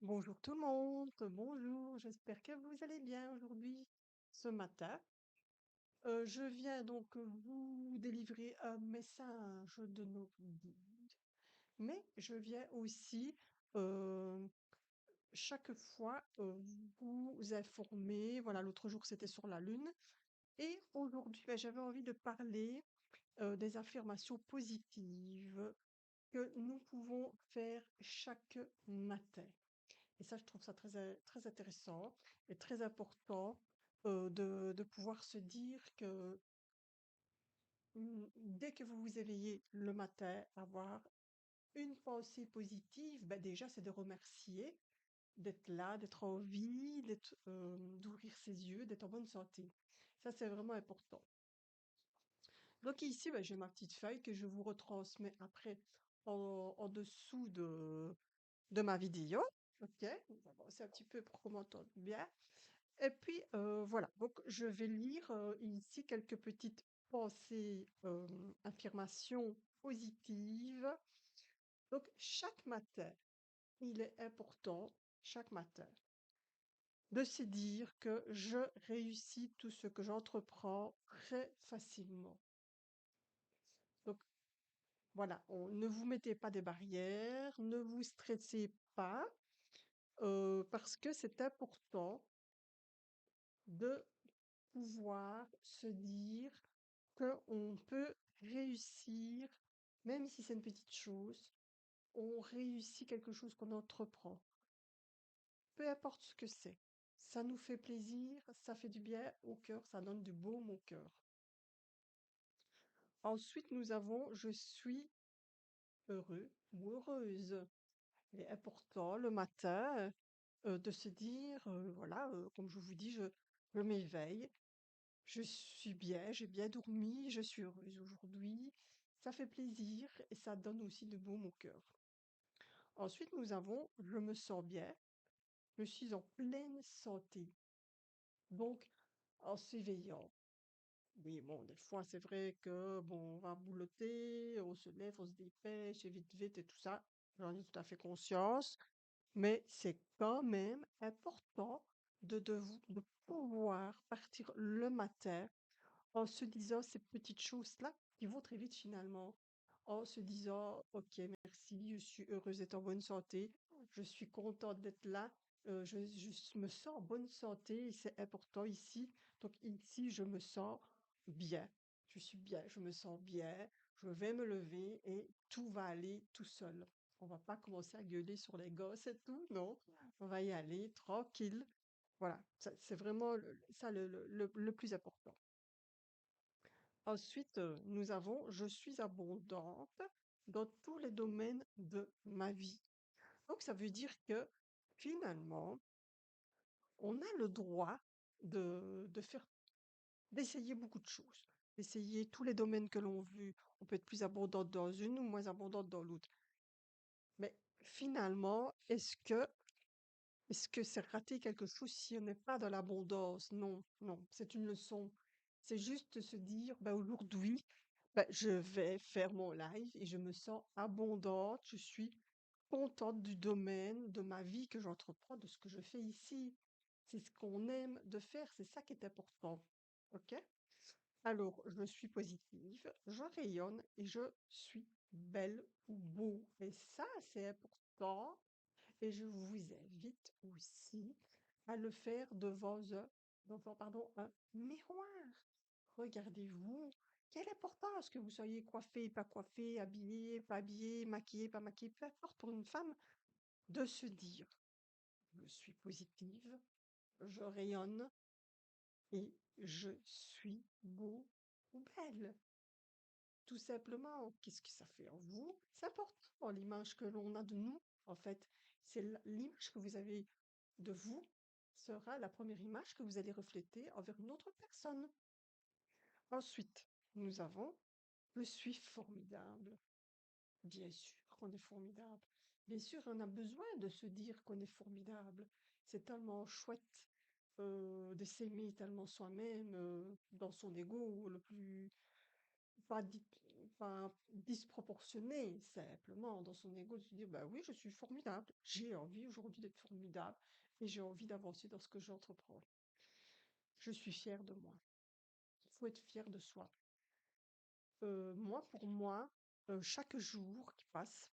Bonjour tout le monde, bonjour, j'espère que vous allez bien aujourd'hui, ce matin. Je viens donc vous délivrer un message de notre guide, mais je viens aussi euh, chaque fois vous informer. Voilà, l'autre jour c'était sur la Lune, et aujourd'hui ben, j'avais envie de parler des affirmations positives que nous pouvons faire chaque matin. Et ça, je trouve ça très intéressant et très important de pouvoir se dire que dès que vous vous éveillez le matin, avoir une pensée positive, ben déjà, c'est de remercier d'être là, d'être en vie, d'ouvrir ses yeux, d'être en bonne santé. Ça, c'est vraiment important. Donc ici, ben, j'ai ma petite feuille que je vous retransmets après en dessous de ma vidéo. Ok, bon, c'est un petit peu pour qu'on m'entende bien. Et puis voilà, donc je vais lire ici quelques petites pensées, affirmations positives. Donc chaque matin, il est important, chaque matin, de se dire que je réussis tout ce que j'entreprends très facilement. Donc voilà, ne vous mettez pas des barrières, ne vous stressez pas, parce que c'est important de pouvoir se dire qu'on peut réussir, même si c'est une petite chose, on réussit quelque chose qu'on entreprend. Peu importe ce que c'est. Ça nous fait plaisir, ça fait du bien au cœur, ça donne du baume au cœur. Ensuite, nous avons je suis heureux ou heureuse. Il est important le matin de se dire, voilà, comme je vous dis, je m'éveille, je suis bien, j'ai bien dormi, je suis heureuse aujourd'hui. Ça fait plaisir et ça donne aussi de baume au cœur. Ensuite, nous avons je me sens bien, je suis en pleine santé. Donc, en s'éveillant. Oui, bon, des fois, c'est vrai que, bon, on va boulotter, on se lève, on se dépêche, et vite, vite, et tout ça. J'en ai tout à fait conscience. Mais c'est quand même important de pouvoir partir le matin en se disant ces petites choses-là qui vont très vite finalement, en se disant: «OK, merci, je suis heureuse d'être en bonne santé, je suis contente d'être là, je me sens en bonne santé et c'est important ici. Donc ici, je me sens bien, je suis bien, je me sens bien, je vais me lever et tout va aller tout seul». On va pas commencer à gueuler sur les gosses et tout, non, on va y aller tranquille. Voilà, ça c'est vraiment ça le plus important. Ensuite, nous avons je suis abondante dans tous les domaines de ma vie. Donc ça veut dire que finalement, on a le droit de faire d'essayer beaucoup de choses, d'essayer tous les domaines que l'on veut. On peut être plus abondante dans une ou moins abondante dans l'autre. Mais finalement, est-ce que c'est rater quelque chose si on n'est pas dans l'abondance? Non, non, c'est une leçon. C'est juste se dire, bah, aujourd'hui, bah, je vais faire mon live et je me sens abondante, je suis contente du domaine de ma vie que j'entreprends, de ce que je fais ici. C'est ce qu'on aime de faire, c'est ça qui est important. OK? Alors, je suis positive, je rayonne et je suis belle ou beau. Et ça, c'est important. Et je vous invite aussi à le faire devant, un miroir. Regardez-vous. Quelle importance que vous soyez coiffé, pas coiffé, habillé, pas habillé, maquillé, pas maquillé, peu importe pour une femme, de se dire, je suis positive, je rayonne et je suis beau ou belle. Tout simplement, qu'est-ce que ça fait en vous? C'est important, l'image que l'on a de nous, en fait. C'est l'image que vous avez de vous sera la première image que vous allez refléter envers une autre personne. Ensuite, nous avons je suis formidable. Bien sûr qu'on est formidable. Bien sûr, on a besoin de se dire qu'on est formidable. C'est tellement chouette de s'aimer tellement soi-même dans son ego le plus pas dit, pas disproportionné, simplement dans son ego, de se dire, bah oui, je suis formidable, j'ai envie aujourd'hui d'être formidable et j'ai envie d'avancer dans ce que j'entreprends. Je suis fière de moi. Il faut être fier de soi. Moi, pour moi, chaque jour qui passe,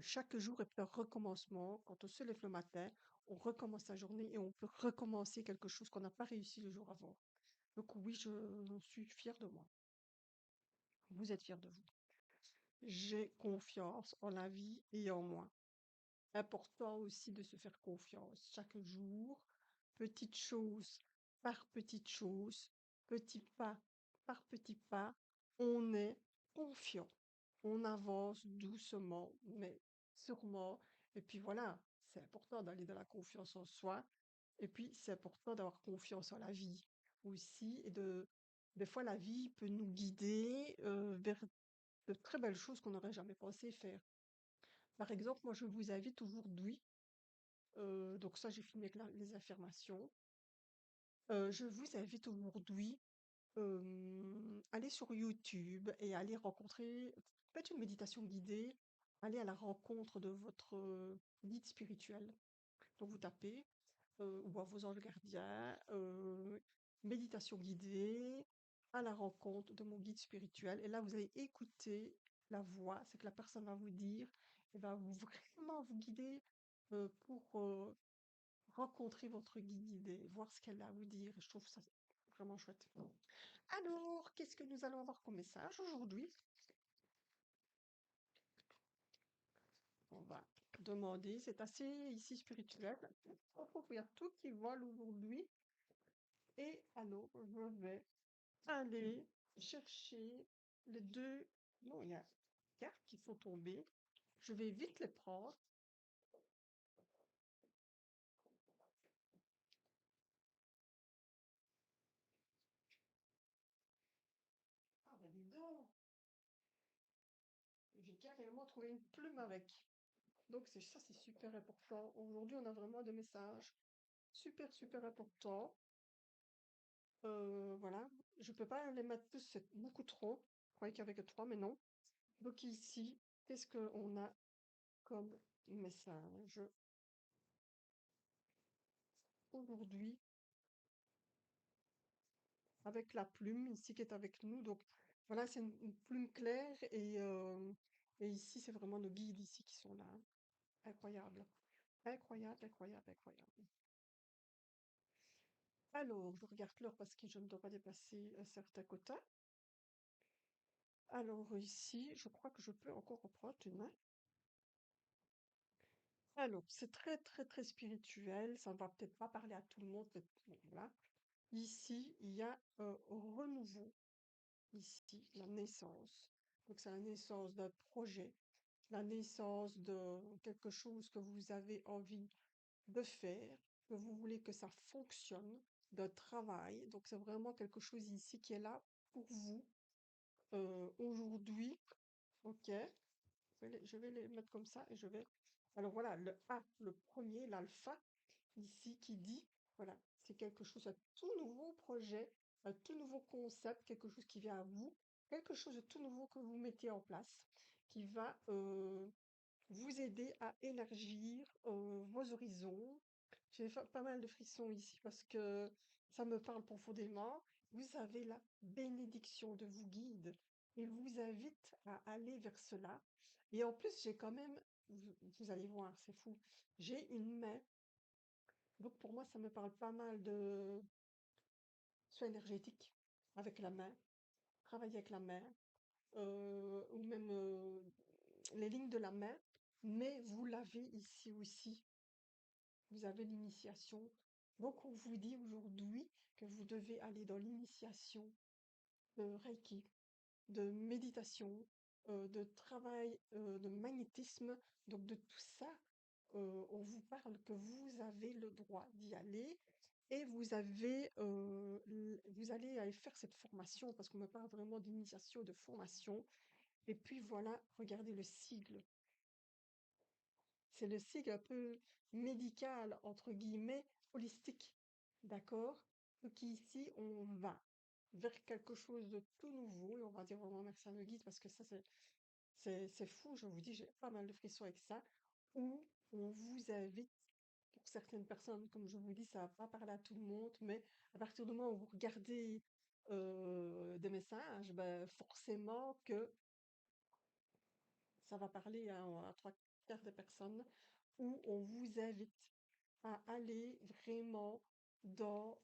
chaque jour est un recommencement. Quand on se lève le matin, on recommence sa journée et on peut recommencer quelque chose qu'on n'a pas réussi le jour avant. Donc oui, je suis fière de moi. Vous êtes fiers de vous. J'ai confiance en la vie et en moi. Important aussi de se faire confiance chaque jour, petite chose par petite chose, petit pas par petit pas, on est confiant. On avance doucement, mais sûrement. Et puis voilà, c'est important d'aller dans la confiance en soi. Et puis c'est important d'avoir confiance en la vie aussi. Des fois, la vie peut nous guider vers de très belles choses qu'on n'aurait jamais pensé faire. Par exemple, moi, je vous invite aujourd'hui, donc ça, j'ai fini avec les affirmations. Je vous invite aujourd'hui, aller sur YouTube et aller rencontrer, faites une méditation guidée, aller à la rencontre de votre guide spirituel. Donc vous tapez, ou à vos anges gardiens, méditation guidée, à la rencontre de mon guide spirituel. Et là, vous allez écouter la voix, c'est que la personne va vous dire, et va vraiment vous guider pour rencontrer votre guide guidé, voir ce qu'elle a à vous dire. Et je trouve ça vraiment chouette. Alors, qu'est-ce que nous allons avoir comme message aujourd'hui? On va demander, c'est assez ici spirituel. Oh, il y a tout qui vole aujourd'hui. Et alors, je vais aller chercher les deux. Non, il y a cartes qui sont tombées. Je vais vite les prendre. Ah ben dis donc, j'ai carrément trouvé une plume avec. Donc c'est ça, c'est super important. Aujourd'hui, on a vraiment des messages super, super importants. Voilà, je peux pas les mettre tous, c'est beaucoup trop. Je croyais qu'il y avait que trois, mais non. Donc ici, qu'est-ce qu'on a comme message aujourd'hui avec la plume ici qui est avec nous? Donc voilà, c'est une plume claire et ici, c'est vraiment nos guides ici qui sont là. Incroyable. Incroyable, incroyable, incroyable. Alors, je regarde l'heure parce que je ne dois pas dépasser un certain quota. Alors ici, je crois que je peux encore reprendre une main. Alors, c'est très, très, très spirituel. Ça ne va peut-être pas parler à tout le monde, mais bon, voilà. Ici, il y a un renouveau. Ici, la naissance. Donc, c'est la naissance d'un projet, la naissance de quelque chose que vous avez envie de faire, que vous voulez que ça fonctionne, d'un travail. Donc, c'est vraiment quelque chose ici qui est là pour vous aujourd'hui. Ok, je vais les mettre comme ça et je vais. Alors voilà, le A, le premier, l'alpha, ici, qui dit, voilà, c'est quelque chose, un tout nouveau projet, un tout nouveau concept, quelque chose qui vient à vous, quelque chose de tout nouveau que vous mettez en place, qui va vous aider à élargir vos horizons. J'ai pas mal de frissons ici parce que ça me parle profondément. Vous avez la bénédiction de vos guides. Il vous invite à aller vers cela. Et en plus, j'ai quand même, vous allez voir, c'est fou, j'ai une main. Donc pour moi, ça me parle pas mal de soins énergétiques avec la main, travailler avec la main, ou même les lignes de la main. Mais vous l'avez ici aussi. Vous avez l'initiation. Donc, on vous dit aujourd'hui que vous devez aller dans l'initiation de Reiki, de méditation, de travail, de magnétisme. Donc, de tout ça, on vous parle que vous avez le droit d'y aller et vous allez aller faire cette formation parce qu'on me parle vraiment d'initiation, de formation. Et puis voilà, regardez le sigle. C'est le sigle un peu médical, entre guillemets, holistique. D'accord? Donc ici, on va. vers quelque chose de tout nouveau et on va dire vraiment merci à nos guides parce que ça c'est fou, je vous dis, j'ai pas mal de frissons avec ça, où on vous invite, pour certaines personnes, comme je vous dis, ça va pas parler à tout le monde, mais à partir du moment où vous regardez des messages, ben, forcément que ça va parler à trois quarts des personnes, où on vous invite à aller vraiment dans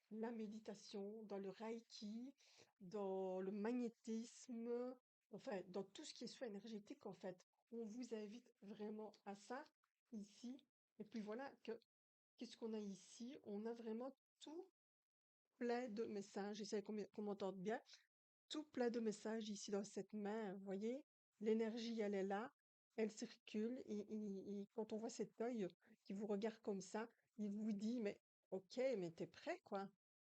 la méditation, dans le reiki, dans le magnétisme, enfin, dans tout ce qui est soin énergétique, en fait. On vous invite vraiment à ça ici. Et puis voilà, qu'est-ce qu'on a ici? On a vraiment tout plein de messages. J'essaie qu'on m'entende bien tout plein de messages ici dans cette main. Vous voyez, l'énergie, elle est là, elle circule. Et quand on voit cet œil qui vous regarde comme ça, il vous dit, mais ok, mais t'es prêt, quoi.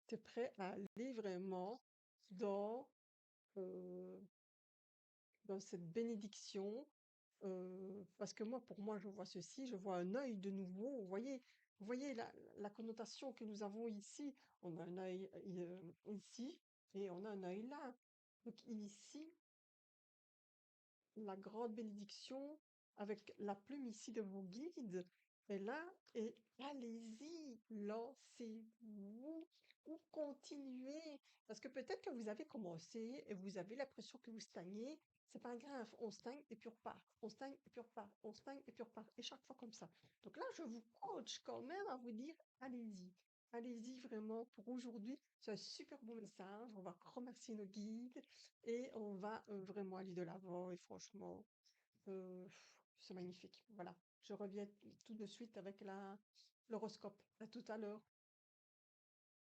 T'es prêt à aller vraiment dans, euh, dans cette bénédiction. Parce que moi, pour moi, je vois ceci, je vois un œil de nouveau. Vous voyez la connotation que nous avons ici. On a un œil ici et on a un œil là. Donc ici, la grande bénédiction avec la plume ici de vos guides est là et allez-y, lancez-vous ou continuez. Parce que peut-être que vous avez commencé et vous avez l'impression que vous stagnez. C'est pas grave, on stagne et puis on repart. On stagne et puis on repart. On stagne et puis on repart. Et chaque fois comme ça. Donc là, je vous coach quand même à vous dire, allez-y. Allez-y vraiment pour aujourd'hui. C'est un super bon message. On va remercier nos guides et on va vraiment aller de l'avant. Et franchement, c'est magnifique. Voilà. Je reviens tout de suite avec l'horoscope. À tout à l'heure.